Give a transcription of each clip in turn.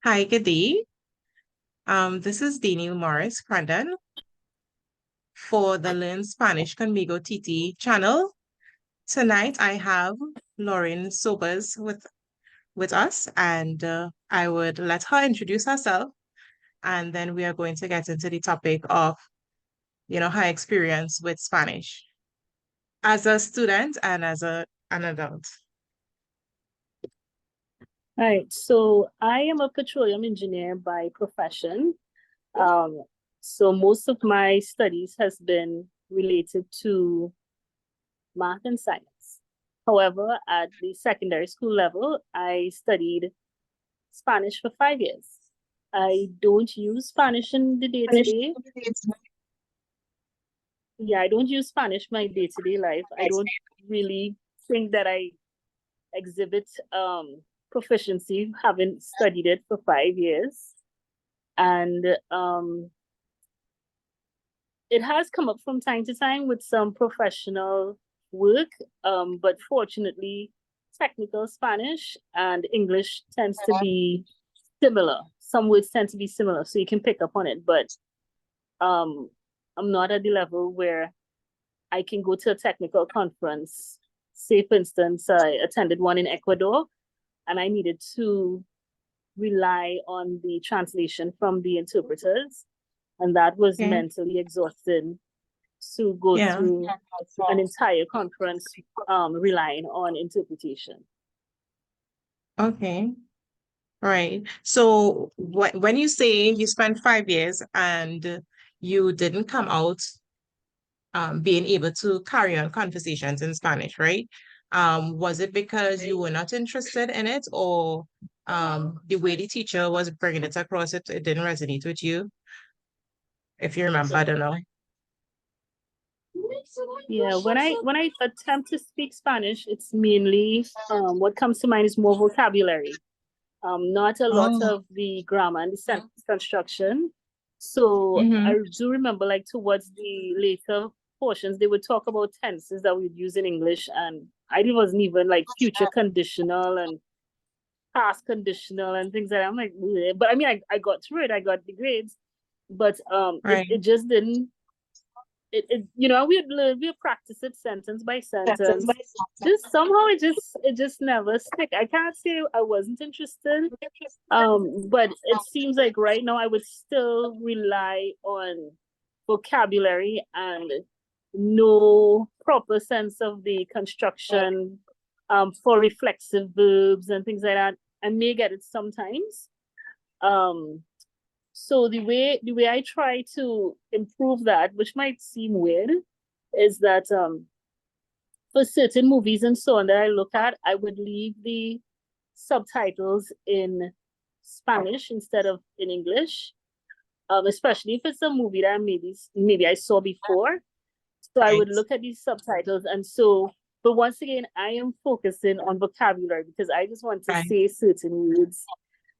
Hi, good day. This is Daniel Morris Crandon for the Learn Spanish Conmigo TT channel. Tonight I have Lauren Sobers with us, and I would let her introduce herself, and then we are going to get into the topic of, her experience with Spanish as a student and as an adult. All right, so I am a petroleum engineer by profession. So most of my studies has been related to math and science. However, at the secondary school level, I studied Spanish for 5 years. I don't use Spanish in the day-to-day. Yeah, I don't use Spanish my day-to-day life. I don't really think that I exhibit proficiency having studied it for 5 years. And it has come up from time to time with some professional work, but fortunately, technical Spanish and English tends to be similar. Some words tend to be similar, so you can pick up on it. But I'm not at the level where I can go to a technical conference. Say, for instance, I attended one in Ecuador, and I needed to rely on the translation from the interpreters, and that was Okay. mentally exhausting to go Yeah. through an entire conference relying on interpretation. Okay. Right. So when you say you spent 5 years and you didn't come out being able to carry on conversations in Spanish, right? Was it because you were not interested in it, or the way the teacher was bringing it across, it didn't resonate with you? If you remember, I don't know. Yeah, when I attempt to speak Spanish, it's mainly what comes to mind is more vocabulary, not a lot Oh, of the grammar and the sentence construction. So mm-hmm. I do remember, like, towards the later portions, they would talk about tenses that we'd use in English, and I wasn't even like future conditional and past conditional and things like that. I'm like, bleh. But I mean, I got through it. I got the grades, but Right. it just didn't. We'd practice it sentence by sentence. Just somehow it just never stick. I can't say I wasn't interested. But it seems like right now I would still rely on vocabulary and no proper sense of the construction for reflexive verbs and things like that. I may get it sometimes. Um, so the way I try to improve that, which might seem weird, is that for certain movies and so on that I look at, I would leave the subtitles in Spanish instead of in English. Especially if it's a movie that maybe I saw before. So I would Right. look at these subtitles, and so, but once again, I am focusing on vocabulary because I just want to Right. say certain words,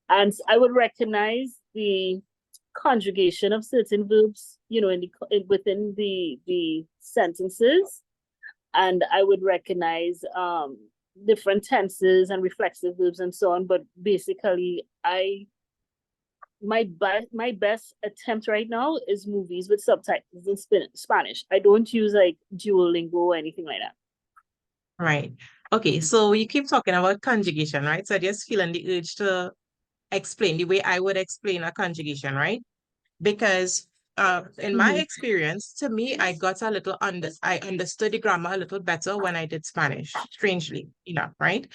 and I would recognize the conjugation of certain verbs, within the sentences, and I would recognize different tenses and reflexive verbs and so on. But basically, my best attempt right now is movies with subtitles in Spanish. I don't use like Duolingo or anything like that. Right. Okay, so you keep talking about conjugation, right? So I just feeling the urge to explain the way I would explain a conjugation, right? Because in my Mm-hmm. experience, to me, I understood the grammar a little better when I did Spanish, strangely enough, right?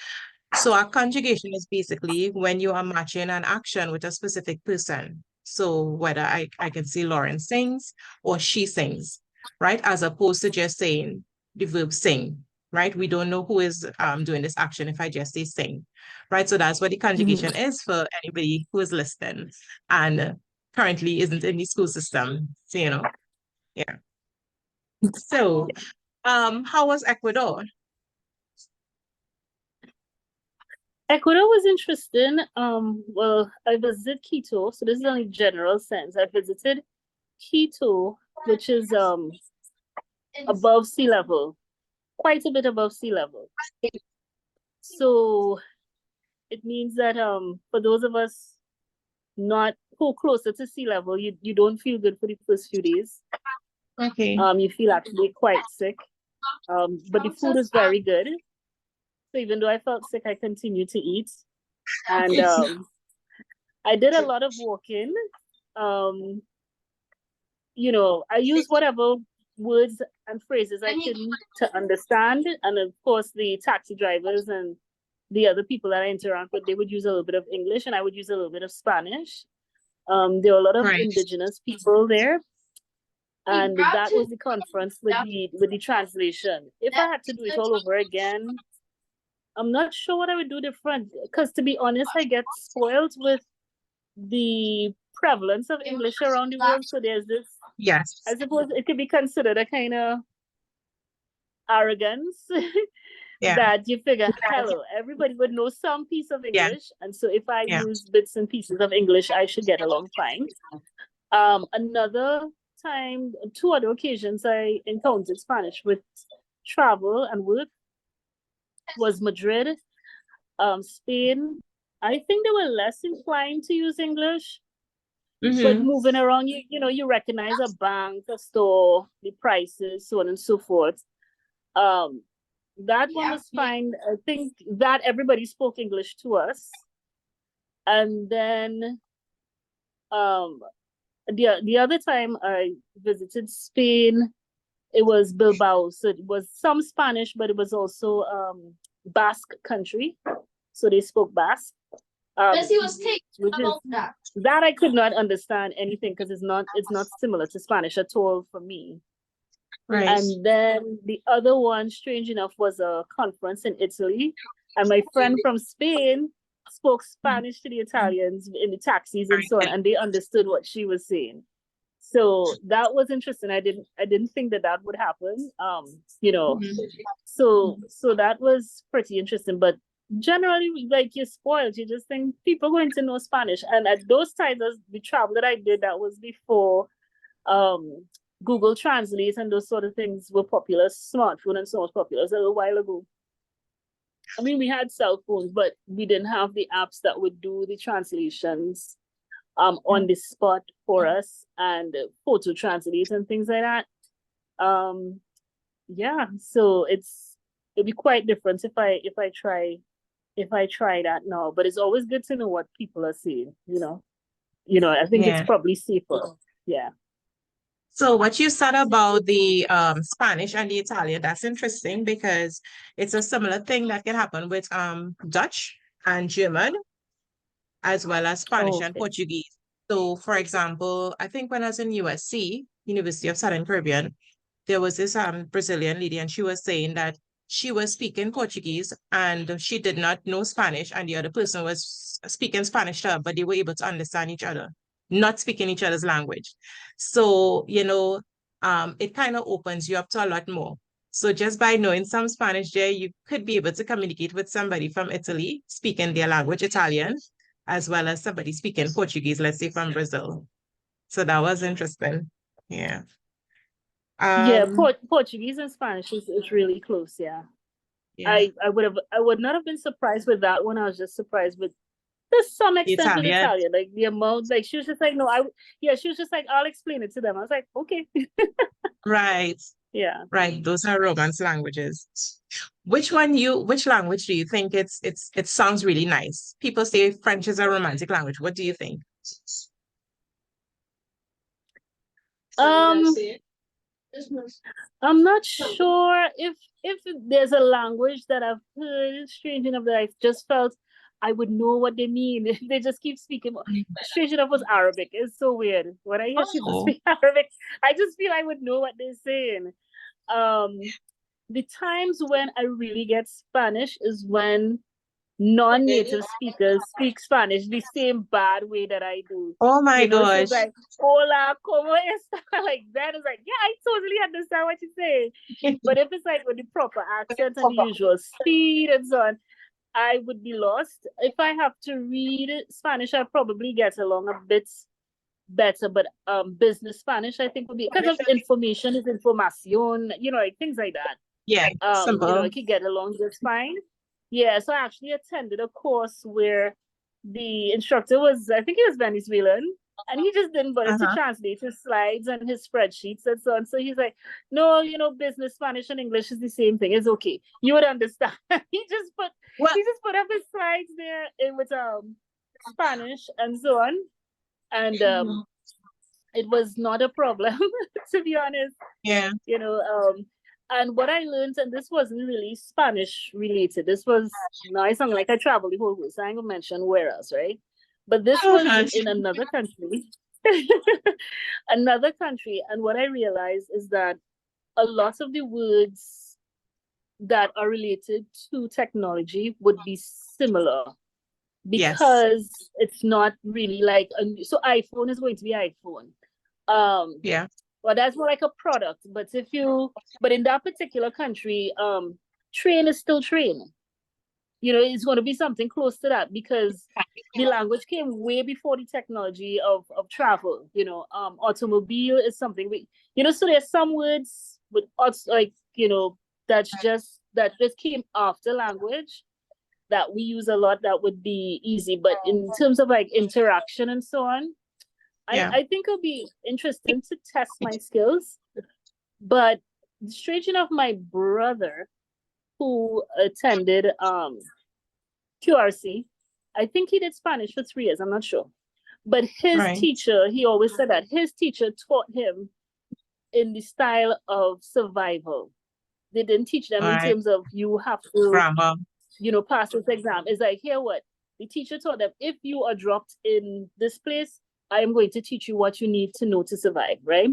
So a conjugation is basically when you are matching an action with a specific person. So whether I can say Lauren sings or she sings, right? As opposed to just saying the verb sing, right? We don't know who is doing this action if I just say sing, right? So that's what the conjugation Mm-hmm. is for anybody who is listening and currently isn't in the school system. So, yeah. So, how was Ecuador? Ecuador was interesting. Well, I visited Quito, so this is only general sense. I visited Quito, which is above sea level, quite a bit above sea level. So it means that for those of us not go closer to sea level, you don't feel good for the first few days. Okay. You feel actually quite sick. But the food is very good. So even though I felt sick, I continued to eat. And I did a lot of walking. You know, I used whatever words and phrases I could to understand. And of course, the taxi drivers and the other people that I interact with, they would use a little bit of English and I would use a little bit of Spanish. There were a lot of indigenous people there. And that was the conference with the translation. If I had to do it all over again, I'm not sure what I would do different. Because to be honest, I get spoiled with the prevalence of English around the world. So there's this, yes, I suppose it could be considered a kind of arrogance that you figure, hello, everybody would know some piece of English. And so if I use bits and pieces of English, I should get along fine. Another time, 2 other occasions I encountered Spanish with travel and work was Madrid, Spain. I think they were less inclined to use English, but moving around, you know, you recognize a bank, a store, the prices, so on and so forth. That one was fine. I think that everybody spoke English to us. And then the other time I visited Spain, it was Bilbao. So it was some Spanish, but it was also Basque country. So they spoke Basque. That I could not understand anything because it's not similar to Spanish at all for me. Right. And then the other one, strange enough, was a conference in Italy. And my friend from Spain spoke Spanish to the Italians in the taxis and so on, and they understood what she was saying. So that was interesting. I didn't think that would happen. You know, so that was pretty interesting. But generally, like, you're spoiled. You just think people are going to know Spanish. And at those times, the travel that I did, that was before Google Translate and those sort of things were popular. Smartphone and so much popular. It was a little while ago. I mean, we had cell phones, but we didn't have the apps that would do the translations on the spot for us, and photo translate and things like that. Yeah, so it'd be quite different if I try that now. But it's always good to know what people are saying, you know. I think it's probably safer. Yeah. So what you said about the Spanish and the Italian, that's interesting because it's a similar thing that can happen with Dutch and German, as well as Spanish and Portuguese. So for example, I think when I was in USC, University of Southern Caribbean, there was this Brazilian lady, and she was saying that she was speaking Portuguese and she did not know Spanish, and the other person was speaking Spanish to her, but they were able to understand each other, not speaking each other's language. So, you know, it kind of opens you up to a lot more. So just by knowing some Spanish there, you could be able to communicate with somebody from Italy speaking their language, Italian, as well as somebody speaking Portuguese, let's say from Brazil. So that was interesting. Yeah. Portuguese and Spanish is really close. Yeah. I would not have been surprised with that one. I was just surprised with, to some extent, with Italian, like the amount. Like, she was just like, no, she was just like, I'll explain it to them. I was like, okay. Right. Yeah. Right. Those are Romance languages. Which language do you think it sounds really nice? People say French is a romantic language. What do you think? I'm not sure if there's a language that I've heard, strange enough, that I just felt I would know what they mean if they just keep speaking. Strange enough was Arabic. It's so weird. When I hear people speak Arabic, I just feel I would know what they're saying. The times when I really get Spanish is when non-native speakers speak Spanish the same bad way that I do. Oh my gosh. So it's like, hola, ¿cómo está? Like, that is like, yeah, I totally understand what you're saying. But if it's like with the proper accent and the usual speed and so on, I would be lost. If I have to read Spanish, I probably get along a bit better. But business Spanish, I think, would be, because of information is información, you know, like things like that. Yeah, simple. You know, I could get along just fine. Yeah, so I actually attended a course where the instructor was, I think he was Venezuelan, and he just didn't bother to Uh-huh. translate his slides and his spreadsheets and so on. So he's like, no, business Spanish and English is the same thing. It's okay. You would understand. he just put Well, he just put up his slides there with Spanish and so on. And it was not a problem, to be honest. yeah. And what I learned, and this wasn't really Spanish related. This was, now I sound like I traveled the whole world, so I'm gonna mention where else, right? But this Oh was gosh. in another country, another country, and what I realized is that a lot of the words that are related to technology would be similar Yes. because it's not really like so iPhone is going to be iPhone. Um, Yeah. well, that's more like a product. But in that particular country, train is still train. It's going to be something close to that because the language came way before the technology of travel. Automobile is something so there's some words with like, that just came after language that we use a lot that would be easy. But in terms of like interaction and so on, Yeah. I think it'll be interesting to test my skills. But strange enough, my brother who attended QRC, I think he did Spanish for 3 years, I'm not sure. But his Right. teacher, he always said that his teacher taught him in the style of survival. They didn't teach them All in right. terms of you have to, Grammar. pass this exam. It's like, here what? The teacher taught them, if you are dropped in this place, I am going to teach you what you need to know to survive, right?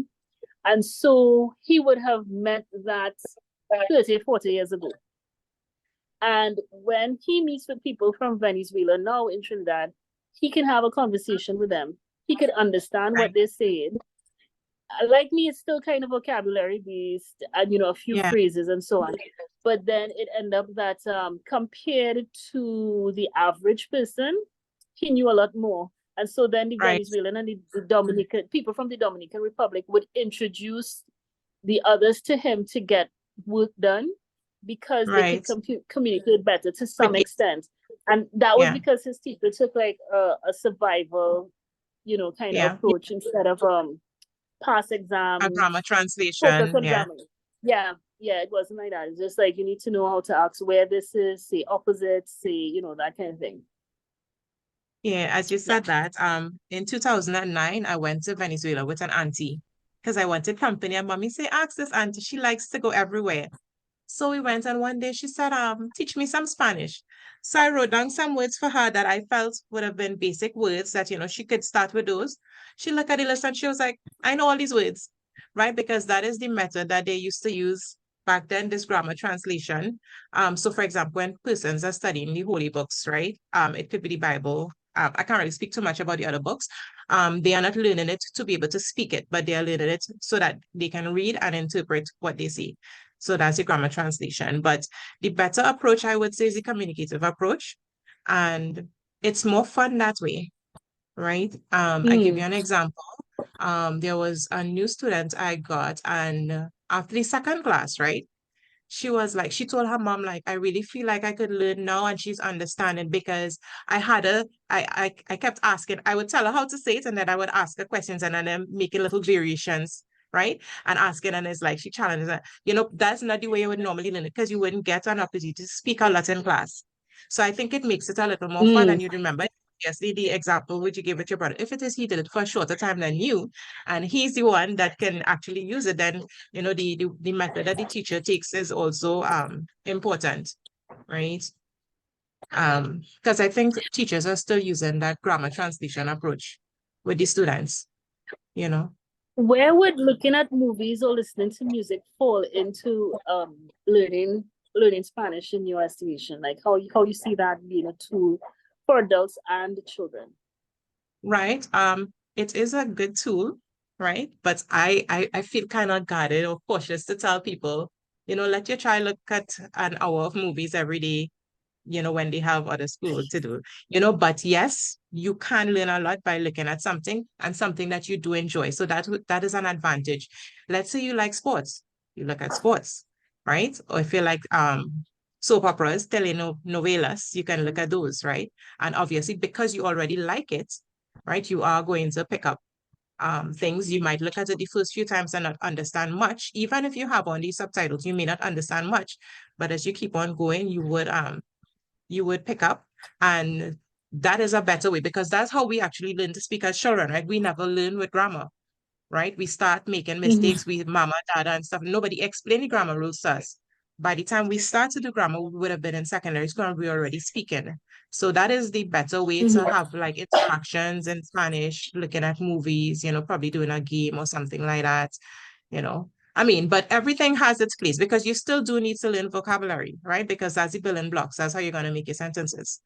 And so he would have met that 30, 40 years ago. And when he meets with people from Venezuela now in Trinidad, he can have a conversation with them. He could understand what Right. they're saying. Like me, it's still kind of vocabulary based and, a few Yeah. phrases and so on. But then it ended up that compared to the average person, he knew a lot more. And so then the Right. Venezuelan and the Dominican people from the Dominican Republic would introduce the others to him to get work done because they could Right. communicate better to some Quickly. extent. And that was Yeah. because his teacher took like a survival, kind of Yeah. approach instead of pass A grammar exams, focus translation. on Yeah. grammar. Yeah, yeah, it wasn't like that. It's just like you need to know how to ask where this is, say opposite, say, that kind of thing. Yeah. As you Yeah. said that, in 2009, I went to Venezuela with an auntie because I wanted company. And mommy say, ask this auntie. She likes to go everywhere. So we went, and one day she said, teach me some Spanish. So I wrote down some words for her that I felt would have been basic words that, she could start with those. She looked at the list and she was like, I know all these words, right? Because that is the method that they used to use back then, this grammar translation. So for example, when persons are studying the holy books, right? It could be the Bible. I can't really speak too much about the other books. They are not learning it to be able to speak it, but they are learning it so that they can read and interpret what they see. So that's the grammar translation. But the better approach, I would say, is the communicative approach. And it's more fun that way, right? I give you Mm. an example. There was a new student I got, and after the second class, right? She was like, she told her mom, like, I really feel like I could learn now, and she's understanding because I kept asking, I would tell her how to say it, and then I would ask her questions and then making little variations, right? And asking, and it's like she challenges her. That's not the way you would normally learn it because you wouldn't get an opportunity to speak a lot in class. So I think it makes it a little more fun, Mm. and you remember. Obviously, the example which you gave with your brother, if it is he did it for a shorter time than you, and he's the one that can actually use it, then the method that the teacher takes is also important, right? Because I think teachers are still using that grammar translation approach with the students, you know. Where would looking at movies or listening to music fall into learning Spanish in your estimation? Like how you see that being a tool for adults and children? Right. It is a good tool, right? But I feel kind of guarded or cautious to tell people, let your child look at an hour of movies every day, when they have other school to do, but yes, you can learn a lot by looking at something and something that you do enjoy. So that is an advantage. Let's say you like sports, you look at sports, right? Or if you like soap operas, telenovelas, you can look at those, right? And obviously, because you already like it, right, you are going to pick up things. You might look at it the first few times and not understand much. Even if you have on these subtitles, you may not understand much, but as you keep on going, you would pick up. And that is a better way because that's how we actually learn to speak as children, right? We never learn with grammar, right? We start making Mhm. mistakes with mama, dada, and stuff. Nobody explained the grammar rules to us. By the time we start to do grammar, we would have been in secondary school and we were already speaking. So that is the better way to Mhm. have like interactions in Spanish, looking at movies, probably doing a game or something like that, you know. I mean, but everything has its place because you still do need to learn vocabulary, right? Because that's the building blocks. That's how you're going to make your sentences.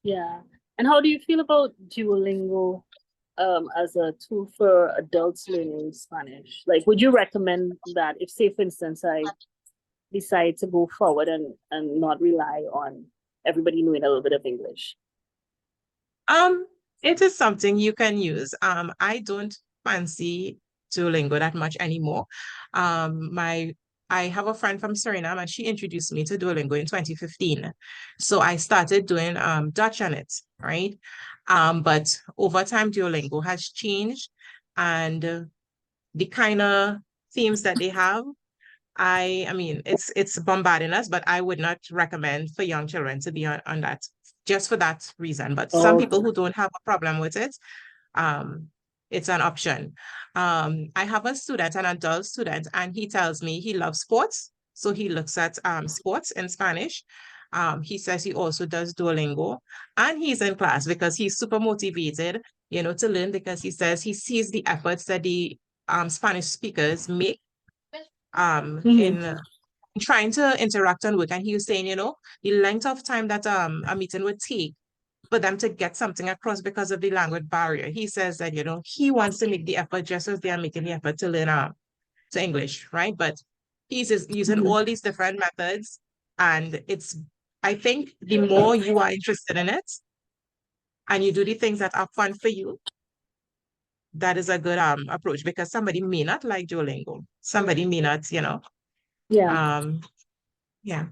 Yeah. And how do you feel about Duolingo as a tool for adults learning Spanish? Like, would you recommend that if, say, for instance, I decide to go forward and not rely on everybody knowing a little bit of English? Um, it is something you can use. I don't fancy Duolingo that much anymore. My I have a friend from Suriname and she introduced me to Duolingo in 2015. So I started doing Dutch on it, right? But over time Duolingo has changed and the kind of themes that they have I mean, it's bombarding us, but I would not recommend for young children to be on that just for that reason. But some people Okay. who don't have a problem with it, um, it's an option. I have a student, an adult student, and he tells me he loves sports. So he looks at sports in Spanish. He says he also does Duolingo and he's in class because he's super motivated, to learn because he says he sees the efforts that the Spanish speakers make Mhm. in trying to interact on work. And he was saying, the length of time that a meeting would take for them to get something across because of the language barrier. He says that, he wants to make the effort just as they are making the effort to learn to English, right? But he's just using Mhm. all these different methods. And I think the more you are interested in it and you do the things that are fun for you, that is a good approach because somebody may not like Duolingo. Somebody may not, Yeah. um, yeah.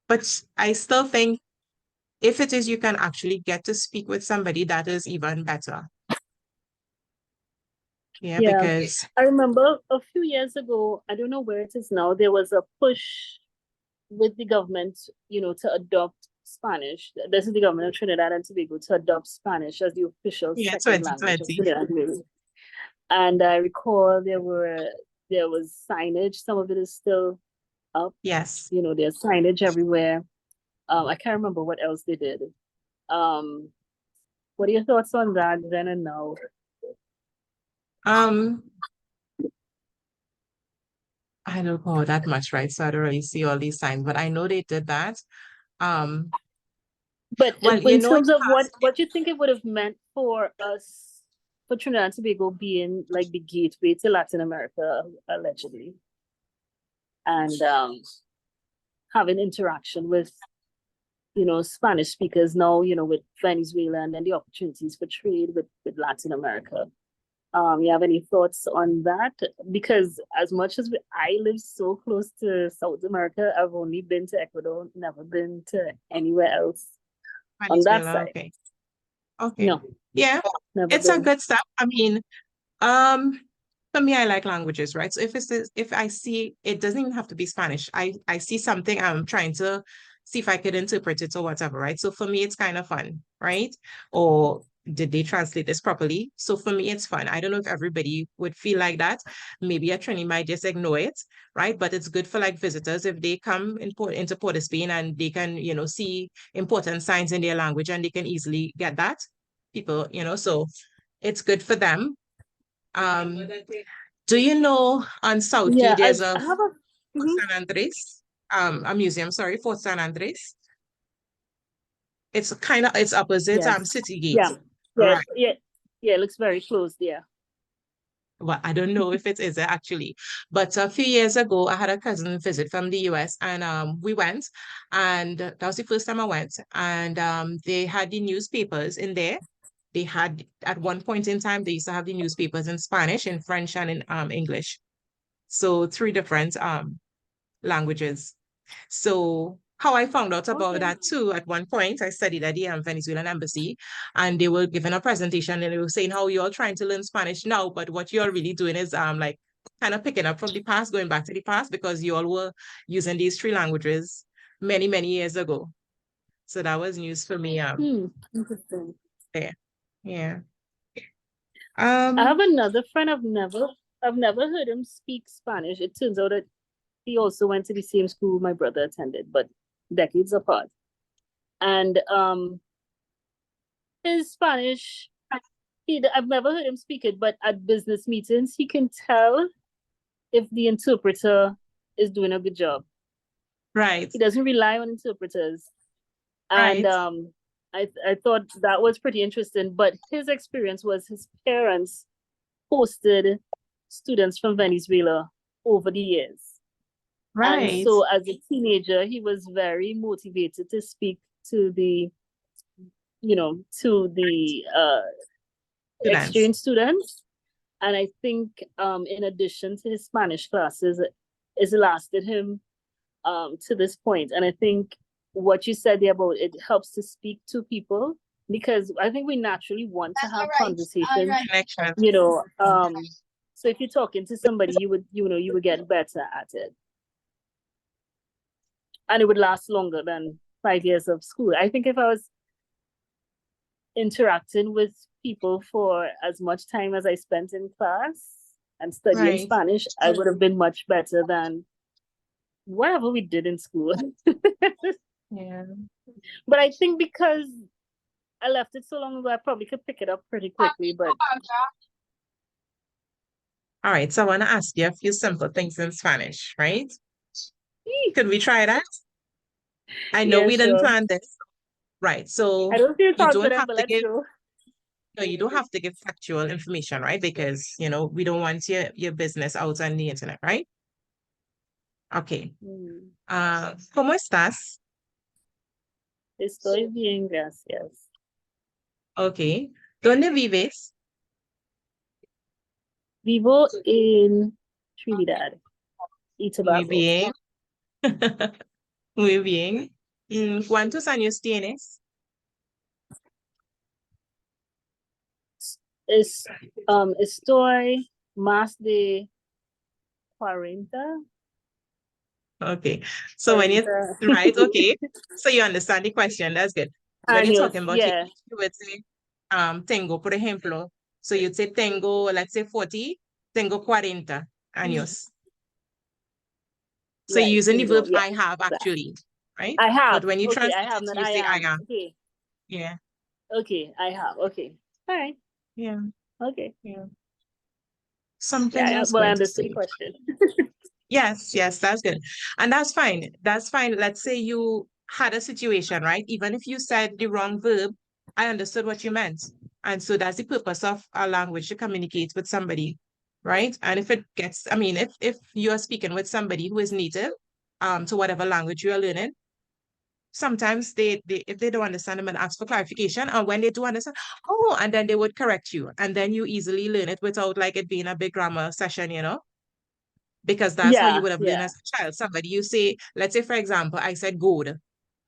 But I still think if it is you can actually get to speak with somebody, that is even better. Yeah, Yeah. because I remember a few years ago, I don't know where it is now, there was a push with the government, to adopt Spanish. This is the government of Trinidad and Tobago to adopt Spanish as the official yeah, second language of 2020. Trinidad and Tobago. And I recall there was signage. Some of it is still up. Yes. There's signage everywhere. I can't remember what else they did. Um, what are your thoughts on that then and now? Um, I don't know that much, right? So I don't really see all these signs, but I know they did that. Um, But well, in in terms the of what past, what you think it would have meant for us, for Trinidad and Tobago being like the gateway to Latin America, allegedly, and having interaction with Spanish speakers now, with Venezuela and then the opportunities for trade with Latin America. You have any thoughts on that? Because as much as I live so close to South America, I've only been to Ecuador, never been to anywhere else on that Venezuela, side. okay. Okay. No, Yeah, never it's a been. good step. I mean, um, for me, I like languages, right? So if I see it doesn't even have to be Spanish. I see something, I'm trying to see if I could interpret it or whatever, right? So for me, it's kind of fun, right? Or did they translate this properly? So for me, it's fun. I don't know if everybody would feel like that. Maybe a Trini might just ignore it, right? But it's good for like visitors if they come into Port of Spain and they can, see important signs in their language and they can easily get that. People, so it's good for them. Um, do you know on South Key Yeah, there's I a have a. Fort Mhm. San Andres, a museum, sorry, Fort San Andres. It's opposite Yes. City Gate. Yeah. Yeah. Right. Yeah. Yeah. It looks very close. Yeah. Well, I don't know if it is actually, but a few years ago, I had a cousin visit from the US and we went, and that was the first time I went, and they had the newspapers in there. They had at one point in time they used to have the newspapers in Spanish, in French, and in English. So three different languages. So how I found out about Okay. that too, at one point, I studied at the Venezuelan embassy, and they were giving a presentation, and they were saying how you're trying to learn Spanish now, but what you're really doing is like kind of picking up from the past, going back to the past, because you all were using these three languages many, many years ago. So that was news for me. Interesting. There. Yeah. I have Um, another friend. I've never heard him speak Spanish. It turns out that he also went to the same school my brother attended, but decades apart. And his Spanish, I've never heard him speak it, but at business meetings, he can tell if the interpreter is doing a good job. right, He doesn't rely on interpreters. And right, I thought that was pretty interesting. But his experience was his parents hosted students from Venezuela over the years. And right. so as a teenager, he was very motivated to speak to the, to the Students. exchange students. And I think in addition to his Spanish classes, it's lasted him to this point. And I think what you said there about it helps to speak to people, because I think we naturally want to have conversations, Connection. so if you're talking to somebody, you would get better at it. And it would last longer than 5 years of school. I think if I was interacting with people for as much time as I spent in class and studying Right. Spanish, I would have been much better than whatever we did in school. Yeah. But I think because I left it so long ago, I probably could pick it up pretty quickly. But All right. So I want to ask you a few simple things in Spanish, right? Could we try that? I know yeah, we didn't sure. plan this. Right. So I don't feel you don't confident, have but to let's give, go. no, you don't have to give factual information, right? Because, we don't want your business out on the internet, right? Okay. ¿Cómo estás? Estoy bien, gracias. Okay. ¿Dónde vives? Vivo in Trinidad y Muy Tobago. bien. Muy bien. ¿Cuántos años tienes? Estoy más de 40. Okay. So when you, 40 right, okay. So you understand the question. That's good. When you're años, talking about your yeah. age, you would say, tengo, por ejemplo. So you'd say tengo, let's say 40, tengo 40 años. So you're Right, using the tengo, verb yeah. I have actually, right? I have. But when you Okay, I translate have, it, not you I say I am. am. Okay. Yeah. Okay, I have. Okay. All right. Yeah. Okay. Yeah. Something Yeah, else well, I going to understood the say. question. Yes, yes, that's good. And that's fine. That's fine. Let's say you had a situation, right? Even if you said the wrong verb, I understood what you meant. And so that's the purpose of a language, to communicate with somebody, right? And if it gets, I mean, if you're speaking with somebody who is native to whatever language you are learning, sometimes they if they don't understand them and ask for clarification, and when they do understand, oh, and then they would correct you. And then you easily learn it without like it being a big grammar session. Because that's how you Yeah, would have learned yeah, as a child. Somebody, you say, let's say, for example, I said good.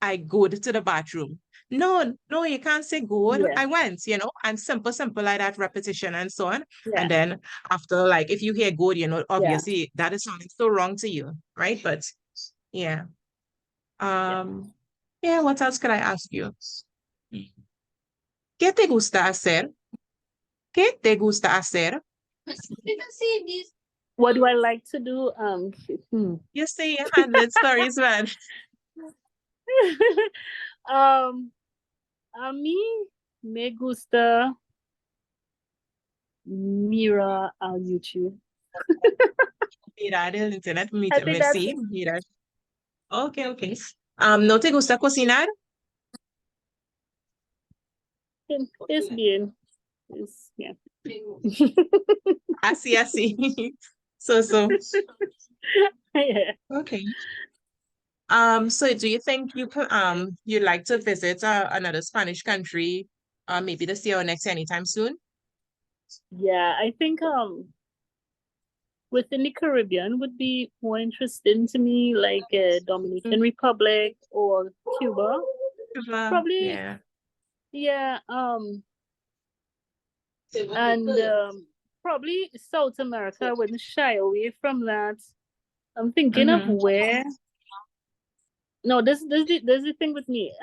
I go to the bathroom. No, no, you can't say good. yeah, I went, and simple, simple like that, repetition and so on. yeah, And then after, like, if you hear good, yeah, obviously that is sounding so wrong to you, right? But yeah. yeah. Yeah, what else could I ask you? ¿Qué te gusta hacer? ¿Qué te gusta hacer? What do I like to do? You say you handling stories, man. um, a mí me gusta mira on YouTube. Mirar el internet, I think that's sí, mirar. Okay, okay. ¿No te gusta cocinar? it's bien. It's, yeah. Así, así. So. Yeah. Okay. So do you think you'd like to visit another Spanish country, maybe this year or next year, anytime soon? Yeah, I think within the Caribbean would be more interesting to me, like Dominican Republic or Cuba. Probably, Yeah. yeah. And probably South America. I wouldn't shy away from that. I'm thinking of where. No, this the thing with me.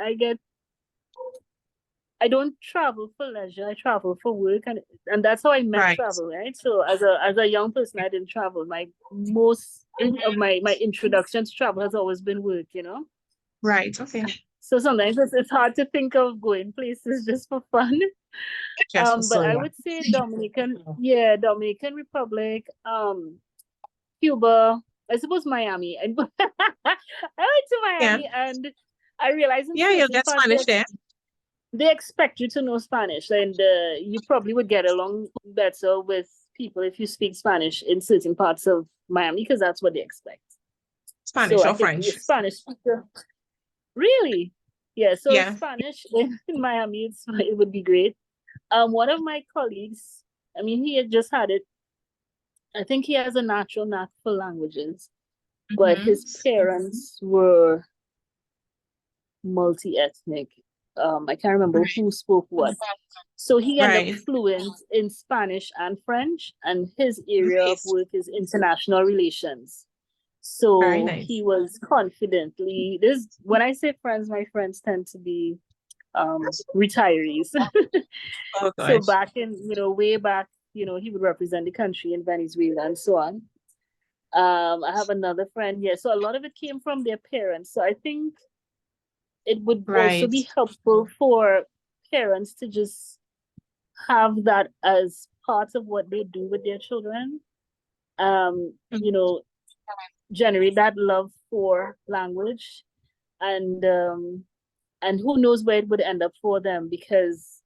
I don't travel for leisure. I travel for work, and that's how I met Right. travel, right? So as a young person, I didn't travel. My most of my introduction to travel has always been work, you know. Right. Okay. So sometimes it's hard to think of going places just for fun. Just But so I yeah. would say Dominican Republic, Cuba, I suppose Miami. I went to Yeah. Miami and I realized in Yeah, you'll certain get parts Spanish there. they expect you to know Spanish, and you probably would get along better with people if you speak Spanish in certain parts of Miami because that's what they expect. So Spanish I or think the French. Spanish speaker, really, yeah. So Yeah. Spanish in Miami, it would be great. One of my colleagues, I mean, he had just had it. I think he has a natural knack for languages, but his parents were multi-ethnic. I can't remember who spoke what. So he ended up Right. fluent in Spanish and French, and his area of Nice. work is international relations. Very So nice. he was confidently this when I say friends, my friends tend to be retirees. Oh So gosh. back in, way back, he would represent the country in Venezuela and so on. I have another friend, yeah. So a lot of it came from their parents. So I think it would also Right. be helpful for parents to just have that as part of what they do with their children. Um, you know, generate that love for language and who knows where it would end up for them because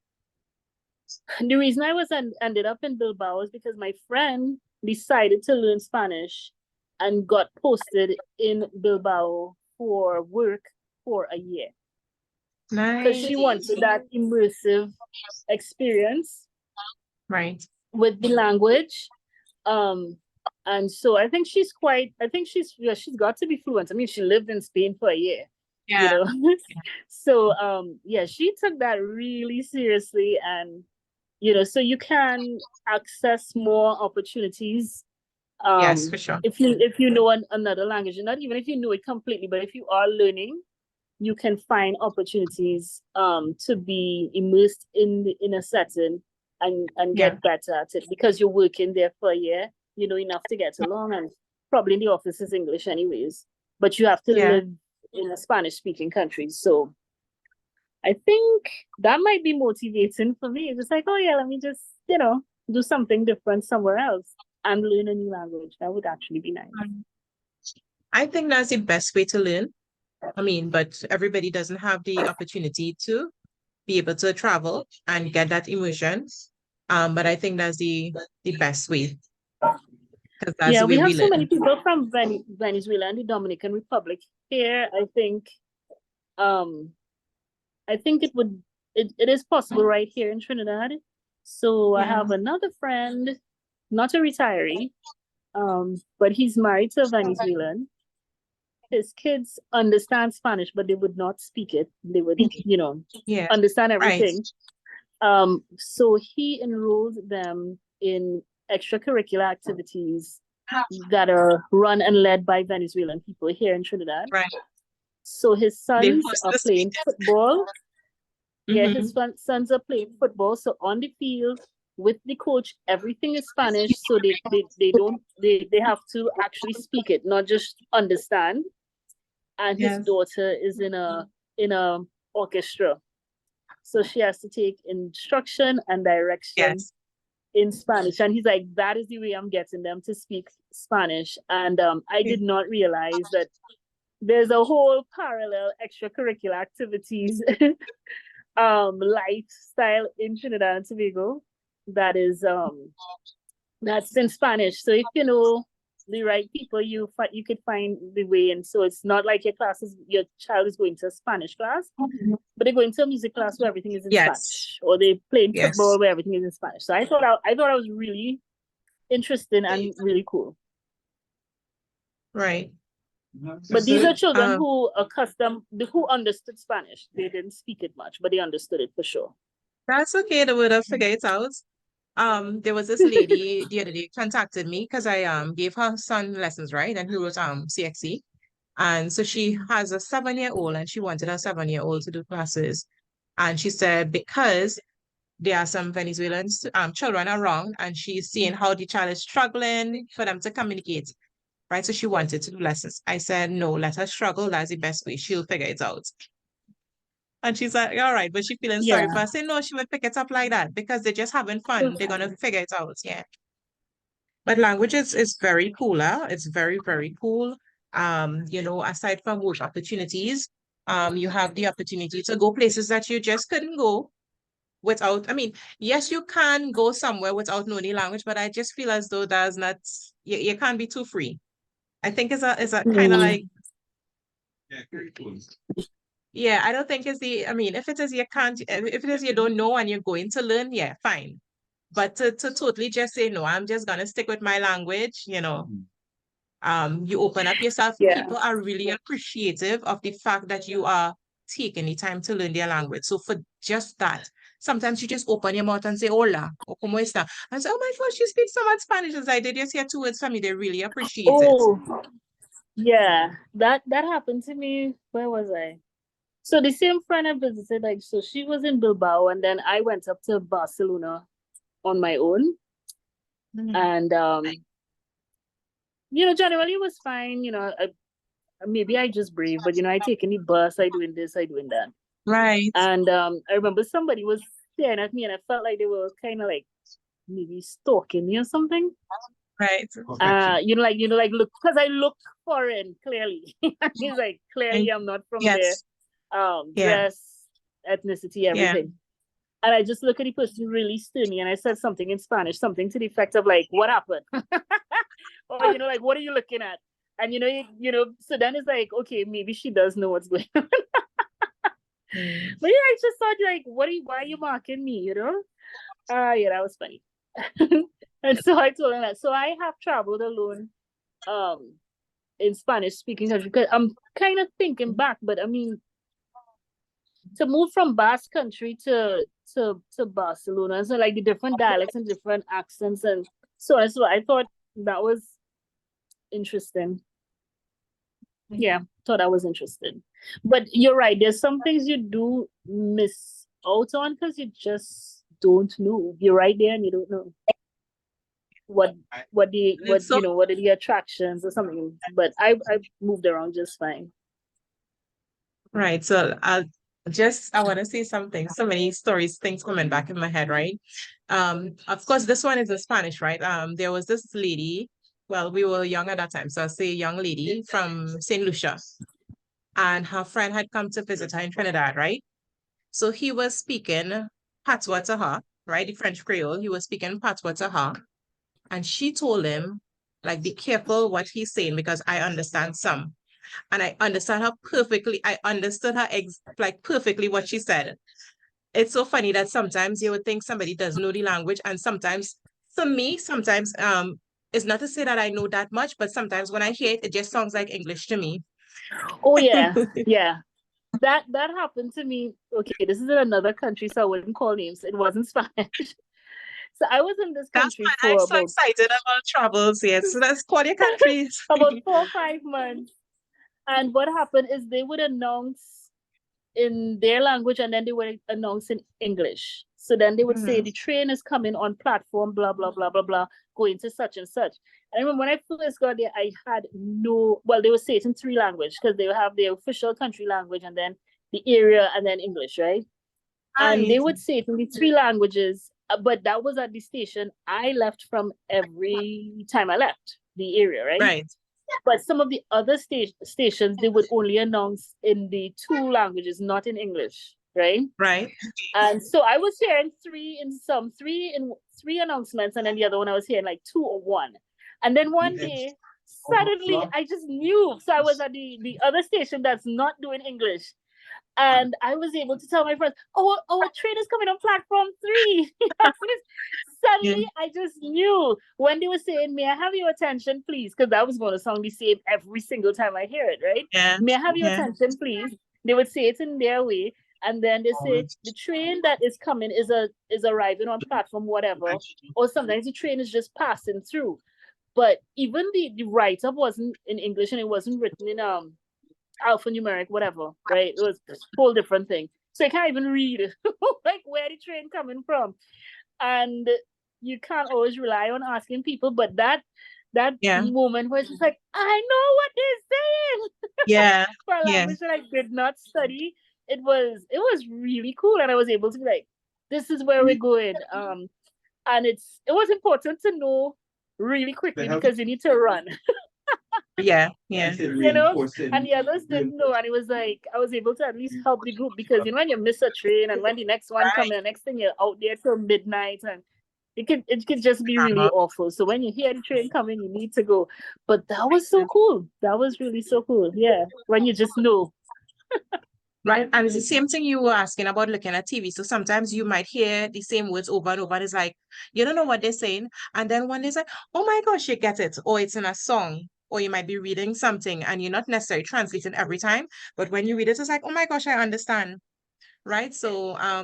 the reason I ended up in Bilbao is because my friend decided to learn Spanish and got posted in Bilbao for work for a year because Nice. she wanted that immersive experience Right. with the language. Um, and so I think she's got to be fluent. I mean, she lived in Spain for a year, you Yeah. know. So yeah, she took that really seriously and so you can access more opportunities Yes, for sure. if you know another language, and not even if you know it completely, but if you are learning, you can find opportunities to be immersed in a setting and Yeah. get better at it because you're working there for a year, you know enough to get along, and probably in the office is English anyways, but you have to Yeah. live in a Spanish speaking country. So I think that might be motivating for me. It's just like, oh yeah, let me just, do something different somewhere else and learn a new language. That would actually be nice. I think that's the best way to learn. I mean, but everybody doesn't have the opportunity to be able to travel and get that immersion. But I think that's the best way because that's Yeah, the we way have we so many learn. people from Venezuela and the Dominican Republic here. Um I think it is possible right here in Trinidad. So I Yeah. have another friend, not a retiree, but he's married to a Venezuelan. His kids understand Spanish, but they would not speak it. They would, Yeah. understand Right. everything. So he enrolled them in extracurricular activities that are run and led by Venezuelan people here in Trinidad. Right. So his They sons forced are to playing speak. football. Yeah, his Mm-hmm. sons are playing football. So on the field with the coach, everything is Spanish. So they don't they have to actually speak it, not just understand. And his Yes. daughter is in a orchestra, so she has to take instruction and direction Yes. in Spanish. And he's like, that is the way I'm getting them to speak Spanish. And I did not realize that there's a whole parallel extracurricular activities lifestyle in Trinidad and Tobago that is that's in Spanish. So if you know the right people, you could find the way. And so it's not like your child is going to a Spanish class, but they're going to a music class where everything is in Yes. Spanish, or they playing Yes. football where everything is in Spanish. So I thought I was really interesting and really cool. Right. But these are children Um, who understood Spanish. They didn't speak it much, but they understood it for sure. that's okay. They would have figured it out. There was this lady the other day contacted me because I gave her son lessons, right? And he wrote CXC. And so she has a 7-year-old and she wanted her 7-year-old to do classes. And she said because there are some Venezuelan children around and she's seeing how the child is struggling for them to communicate, right? So she wanted to do lessons. I said, no, let her struggle. That's the best way. She'll figure it out. And she's like, all right, but she feeling sorry Yeah. for us. Say, no, she would pick it up like that because they're just having fun. They're gonna figure it out. Yeah. But language is very cooler. It's very, very cool. Aside from work opportunities, you have the opportunity to go places that you just couldn't go without, I mean, yes, you can go somewhere without knowing the language, but I just feel as though that's not, you can't be too free. I think it's a kind of like, yeah, I don't think it's I mean, if it is you can't, if it is you don't know and you're going to learn, yeah, fine. But to totally just say, no, I'm just gonna stick with my language, you open up yourself. Yeah. People are really appreciative of the fact that you are taking the time to learn their language. So for just that, sometimes you just open your mouth and say, hola, or como esta? And say, oh my gosh, you speak so much Spanish. As I did just hear 2 words from you. They really appreciate it. Oh, yeah. That happened to me. Where was I? So the same friend I visited, like, so she was in Bilbao, and then I went up to Barcelona on my own. Mhm. And generally it was fine. Maybe I just brave, but I take any bus, I doing this, I doing that. Right. And I remember somebody was staring at me, and I felt like they were kind of like maybe stalking me or something. Right. Like look, because I look foreign, clearly. He's like, clearly I'm not from there. Yes. Yeah. Dress, ethnicity, Yeah. everything. And I just look at the person really sternly, and I said something in Spanish, something to the effect of like, "What happened?" Or like, "What are you looking at?" And so then it's like, okay, maybe she does know what's going on. Mm. But yeah, I just thought like, why are you marking me? Yeah, that was funny. And so I told him that. So I have traveled alone, in Spanish speaking country, because I'm kind of thinking back, but I mean, to move from Basque Country to Barcelona, so like the different dialects and different accents and so on. So I thought that was interesting. Yeah, thought that was interesting. But you're right, there's some things you do miss out on because you just don't know. You're right there and you don't know what are the attractions or something. But I moved around just fine. Right. So I want to say something. So many stories, things coming back in my head, right? Of course, this one is in Spanish, right? There was this lady, well, we were young at that time, so I'll say young lady from St. Lucia, and her friend had come to visit her in Trinidad, right? So he was speaking patois to her, right? The French Creole. He was speaking patois to her, and she told him, like, be careful what he's saying because I understand some. And I understand her perfectly. I understood her like perfectly what she said. It's so funny that sometimes you would think somebody doesn't know the language, and sometimes, for me, sometimes it's not to say that I know that much, but sometimes when I hear it, it just sounds like English to me. Oh yeah, yeah. That happened to me. Okay, this is in another country, so I wouldn't call names. It wasn't Spanish. So I was in this That's country why I'm for so about excited about travels. Yes, so let's call your countries. about 4 or 5 months. And what happened is they would announce in their language and then they would announce in English. So then they would say Mhm. the train is coming on platform, blah, blah, blah, blah, blah, going to such and such. And I remember when I first got there, I had they would say it in 3 languages because they would have their official country language and then the area and then English, right? And they Right. would say it in the 3 languages, but that was at the station I left from every time I left the area, right? Right. But some of the other stations, they would only announce in the 2 languages, not in English, right? Right. And so I was hearing three announcements, and then the other one I was hearing like 2 or 1. And then one day, suddenly I just knew. So I was at the other station that's not doing English. And I was able to tell my friends, "Oh, our train is coming on platform 3." Yeah. Suddenly, I just knew when they were saying, "May I have your attention, please?" Because that was going to sound the same every single time I hear it, right? Yeah. "May I have your Yeah. attention, please?" They would say it in their way, and then they say, "The train that is coming is arriving on platform whatever," or sometimes the train is just passing through. But even the write up wasn't in English and it wasn't written in alphanumeric, whatever, right? It was a whole different thing. So I can't even read like where the train coming from. And you can't always rely on asking people, but that Yeah. moment where it's just like, I know what they're saying Yeah. for a Yeah. language that I did not study, it was really cool. And I was able to be like, this is where we're going. And it was important to know really quickly because you need to run. Yeah. Yeah. And the others didn't know. And it was like, I was able to at least help the group because, when you miss a train and when the next one comes, the next thing you're out there till midnight and it could just be really awful. So when you hear the train coming, you need to go. But that was so cool. That was really so cool. Yeah. When you just know. Right. And it's the same thing you were asking about looking at TV. So sometimes you might hear the same words over and over. And it's like, you don't know what they're saying. And then one is like, oh my gosh, you get it. Or it's in a song. Or you might be reading something and you're not necessarily translating every time. But when you read it, it's like, oh my gosh, I understand. Right. So I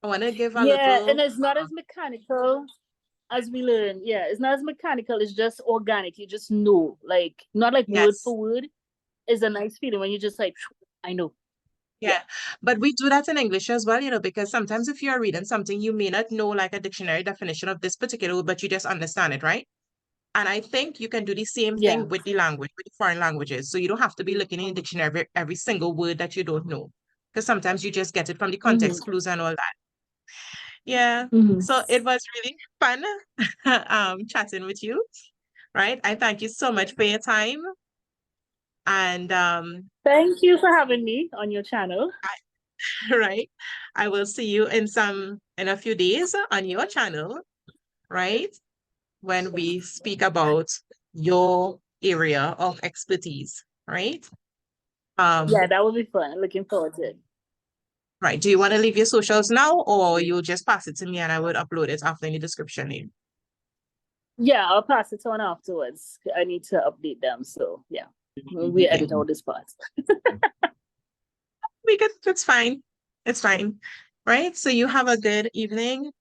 want to give a Yeah. little And it's not as mechanical as we learn. Yeah. It's not as mechanical. It's just organic. You just know. Like, not like word yes. for word. It's a nice feeling when you just like, I know. Yeah, but we do that in English as well, because sometimes if you're reading something, you may not know like a dictionary definition of this particular word, but you just understand it, right? And I think you can do the same Yeah. thing with the language, with the foreign languages. So you don't have to be looking in the dictionary every single word that you don't know, because sometimes you just get it from the Mm-hmm. context clues and all that. Yeah. Mm-hmm. So it was really fun chatting with you, right? I thank you so much for your time. And Thank you for having me on your channel. right, I will see you in a few days on your channel, right? When we speak about your area of expertise, right? Yeah, that would be fun. Looking forward to it. Right. Do you want to leave your socials now, or you'll just pass it to me and I would upload it after in the description here? Yeah, I'll pass it on afterwards. I need to update them. So yeah, we Yeah. edit all this part. We could, it's fine. It's fine. Right. So you have a good evening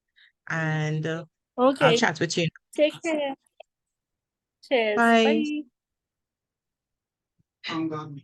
and I'll Okay. chat with you. Take care. Cheers. Bye. Bye.